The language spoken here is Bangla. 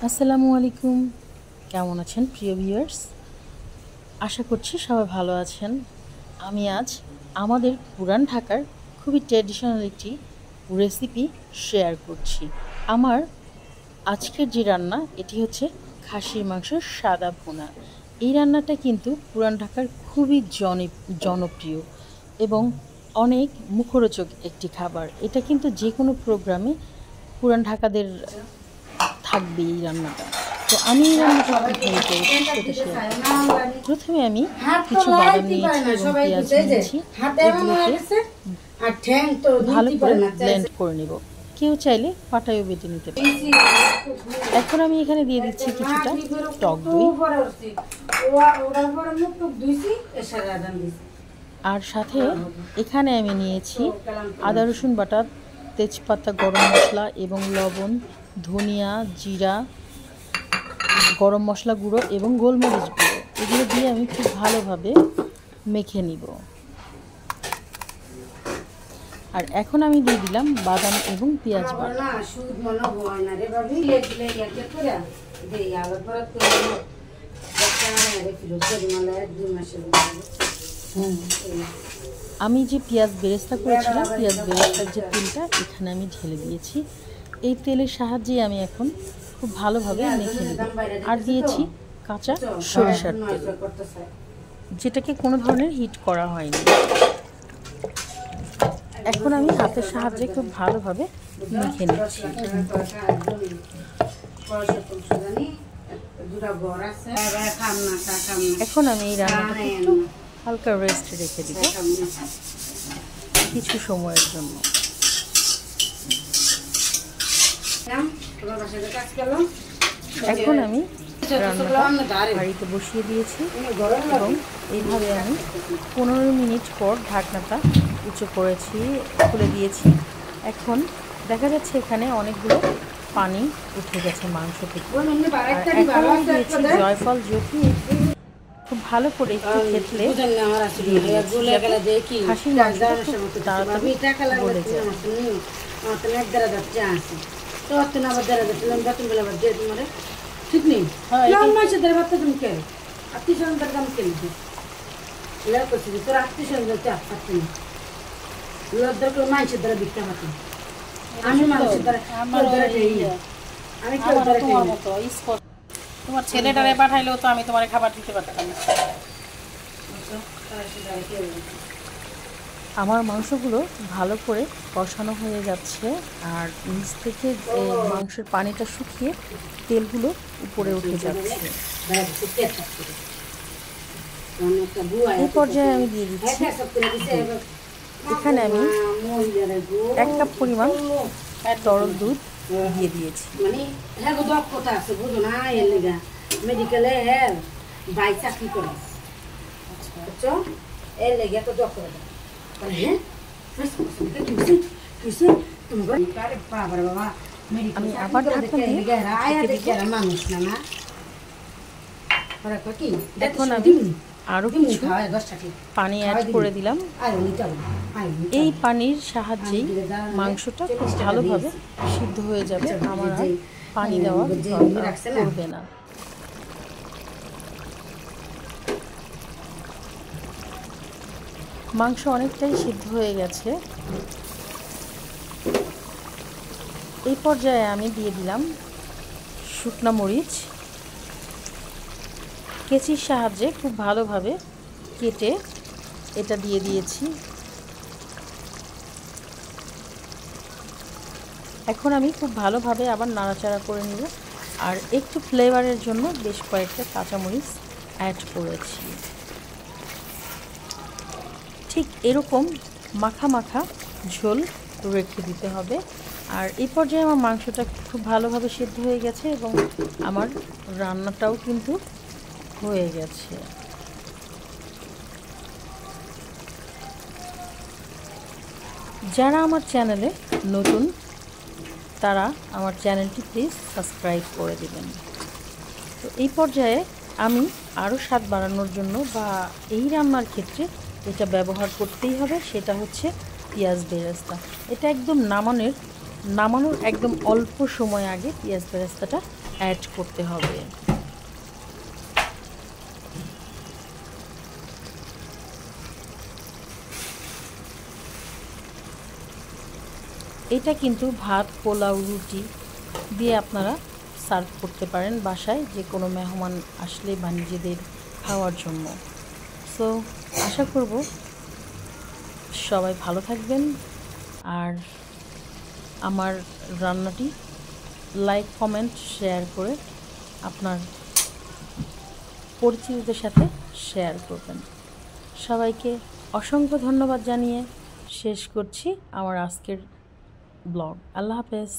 আসসালামু আলাইকুম। কেমন আছেন প্রিয় ভিউয়ার্স? আশা করছি সবাই ভালো আছেন। আমি আজ আমাদের পুরান ঢাকার খুবই ট্র্যাডিশনাল একটি রেসিপি শেয়ার করছি। আমার আজকের যে রান্না এটি হচ্ছে খাসির মাংসের সাদা ভুনা। এই রান্নাটা কিন্তু পুরান ঢাকার খুবই জনপ্রিয় এবং অনেক মুখরোচক একটি খাবার। এটা কিন্তু যে কোনো প্রোগ্রামে পুরান ঢাকাদের থাকবে এই রান্নাটা। তো আমি এই রান্নাটা কীভাবে করেছি সেটা শেয়ার করছি। প্রথমে আমি কিছু বাদাম নিয়েছি এবং পেঁয়াজ নিয়েছি, এগুলোকে ভালো করে ব্লেন্ড করে নেব। কেউ চাইলে পাটায়ও বেটে নিতে পারে। এখন আমি এখানে দিয়ে দিচ্ছি কিছুটা টক দই, আর সাথে এখানে আমি নিয়েছি আদা রসুন বাটা, তেজপাতা, গরম মশলা এবং লবণ, ধনিয়া, জিরা, গরম মশলা গুঁড়ো এবং গোলমরিচ গুঁড়ো। এগুলো দিয়ে আমি খুব ভালোভাবে মেখে নিব। আর এখন আমি দিয়ে দিলাম বাদাম এবং পেঁয়াজ বাটা। আমি যে পেঁয়াজ বেরেস্তা করেছিলাম, পেঁয়াজ বেরেস্তার যে তেলটা এখানে আমি ঢেলে দিয়েছি। এই তেলের সাহায্যে আমি এখন খুব ভালোভাবে মেখে নেব। আর দিয়েছি কাঁচা সরিষার তেল, যেটাকে কোনো ধরনের হিট করা হয়নি। এখন আমি হাতের সাহায্যে খুব ভালোভাবে মেখে নিচ্ছি। এখন আমি এই রান্নাটাকে একটু হালকা রেস্টে রেখে দিব কিছু সময়ের জন্য। এখন আমি রান্নাটা হাঁড়িতে বসিয়ে দিয়েছি এবং এইভাবে আমি 15 মিনিট পর ঢাকনাটা উঁচু করেছি, খুলে দিয়েছি। এখন দেখা যাচ্ছে এখানে অনেকগুলো পানি উঠে গেছে মাংস থেকে। এখন আমি দিয়েছি জয়ফল জ্যোতি, খুব ভালো করে একটু থেতলে খাসির মাংসটা খুব তাড়াতাড়ি গলে যায়। ঠিক নেই মাসে ধরে ভাবতে তুমি কে আত্মীয় স্বজন তার দাম কেন করছি তোর আত্মীয় স্বজন চাপ পাচ্ছি না লজ্জার করে মাংসের দ্বারা বিক্রি হতো। আমি মানুষের দ্বারা আমি তোমার ছেলেটারে পাঠাইলেও তো আমি তোমার খাবার দিতে পারতাম। আমার মাংসগুলো ভালো করে কষানো হয়ে যাচ্ছে, আর নিচ থেকে মাংসের পানিটা শুকিয়ে তেলগুলো উপরে উঠে যাচ্ছে। এই পর্যায়ে আমি দিয়ে দিচ্ছি এখানে আমি 1 কাপ পরিমাণ তরল দুধ দিয়ে দিয়েছি। মানে হ্যাঁ দক্ষতা আছে বুঝো না, এর লেগা মেডিকেলে হ্যাঁ বাই চাকরি করে বুঝছো, এর লেগে তো দক্ষতা। হ্যাঁ আমি আবার ঢাকনা দিয়ে মানুষ না না এখন আমি আরও কিছু পানি অ্যাড করে দিলাম। এই পানির সাহায্যেই মাংসটা খুব ভালোভাবে সিদ্ধ হয়ে যাবে, আমার আর পানি দেওয়া পড়বে না। মাংস অনেকটাই সিদ্ধ হয়ে গেছে। এই পর্যায়ে আমি দিয়ে দিলাম শুকনো মরিচ, কেচির সাহায্যে খুব ভালোভাবে কেটে এটা দিয়ে দিয়েছি। এখন আমি খুব ভালোভাবে আবার নাড়াচাড়া করে নিব, আর একটু ফ্লেভারের জন্য বেশ কয়েকটা কাঁচামরিচ অ্যাড করেছি। ঠিক এরকম মাখা মাখা ঝোল রেখে দিতে হবে। আর এই পর্যায়ে আমার মাংসটা খুব ভালোভাবে সিদ্ধ হয়ে গেছে এবং আমার রান্নাটাও কিন্তু হয়ে গেছে। যারা আমার চ্যানেলে নতুন তারা আমার চ্যানেলটি প্লিজ সাবস্ক্রাইব করে দেবেন। তো এই পর্যায়ে আমি আরও স্বাদ বাড়ানোর জন্য বা এই রান্নার ক্ষেত্রে এটা ব্যবহার করতেই হবে, সেটা হচ্ছে পেঁয়াজ বেরেস্তা। এটা একদম নামানোর একদম অল্প সময় আগে পেঁয়াজ বেরেস্তাটা অ্যাড করতে হবে। এটা কিন্তু ভাত, পোলাও, রুটি দিয়ে আপনারা সার্ভ করতে পারেন বাসায় যে কোনো মেহমান আসলে বা নিজেদের খাওয়ার জন্য। সো আশা করব সবাই ভালো থাকবেন আর আমার রান্নাটি লাইক, কমেন্ট, শেয়ার করে আপনার পরিচিতদের সাথে শেয়ার করবেন। সবাইকে অসংখ্য ধন্যবাদ জানিয়ে শেষ করছি আমার আজকের ব্লগ। আল্লাহ হাফেজ।